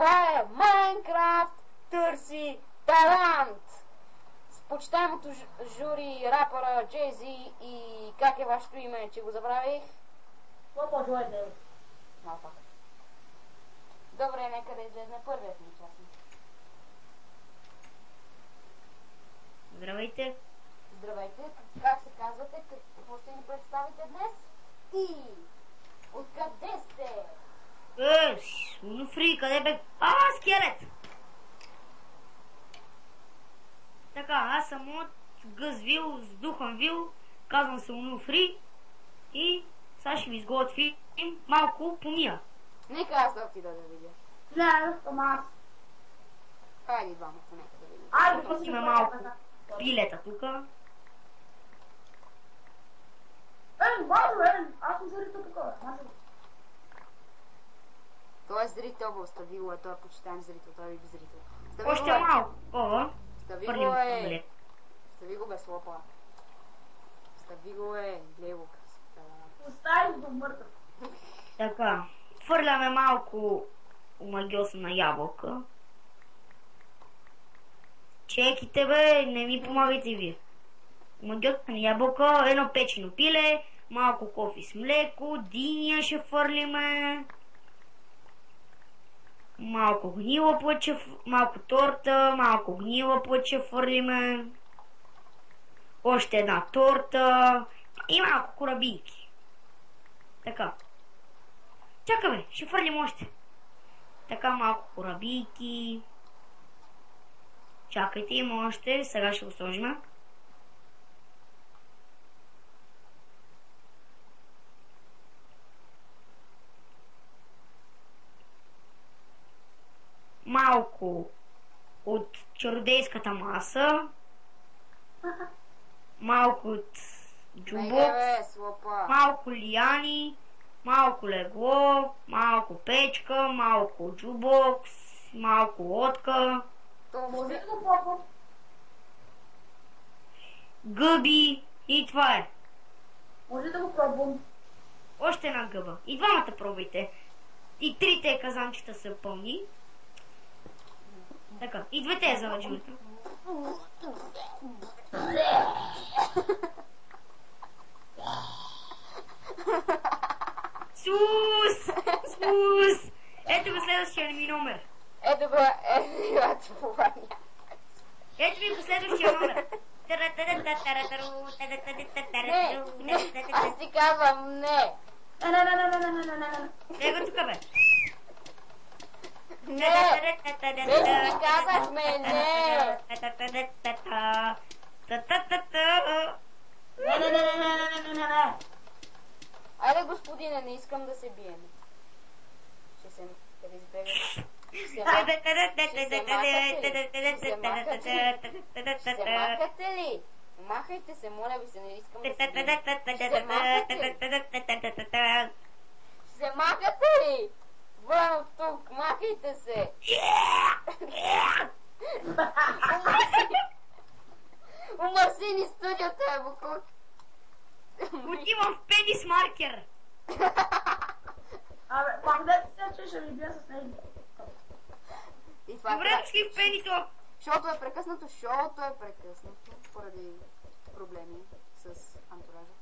Това е Майнкрафт търси талант! С почитаемото жури, рапъра, Джейзи и как е вашето име, че го забравих? Малко. Добре, нека да излезне първият ми участник. Здравейте. Здравейте, как се казвате, какво ще ни представите днес? И откъде сте? Унуфри, къде бе? Скелет! Така, аз съм от Гъзвил, с Духанвил, казвам се Унуфри и сега ще ви изготвим малко помия. Нека аз да отида да видя. Не, аз. Хайде двамата, нека да видим. Айде, Има малко пилета тука. Може, аз съм зрител такова. Той е зрител, Ставило е, той е почитаем зрител, той е зрител. Още малко. Ставило е. Стави го без лопа. Стави го гледай го. Остави го мъртъв. Така, фърляме малко омагиосна ябълка. Чекайте бе, не ми помагайте вие. Омагиосна ябълка, едно печено пиле, малко кофе с млеко, диня ще фърлиме. Малко гнила плъче, малко торта, малко гнила плъче фърлиме. Още една торта и малко корабийки. Така. Чакай бе, ще фърлим още. Така малко корабийки. Чакайте, има още, сега ще го сложим. Малко от чародейската маса. Малко от джубокс. Малко лияни. Малко легло. Малко печка. Малко джубокс. Малко лодка. Може да го пробвам? Гъби. И това е. Може да го пробвам? Още една гъба. И двамата пробвайте. И трите казанчета са пълни. Така, и двете за лъжмата. Сус! Сус! Ето го следващия ми номер. Ето го, това Ето ви го следващия номер. Не, аз ти казвам не. Ей го тук бе. Не, вече ти казахме не. Не. Айде господине, не искам да се бием. Ще се разбере. Ще махате ли? Махайте се, моля ви се, не искам да се бием. Ще махате ли? Вън от тук, махайте се! Умърси ни студиото, е буклук! Отивам в пенис маркер! Абе, пак да се, че ще ми бия с него. Добре дошли в пенито! Шоуто е прекъснато, поради проблеми с антуража.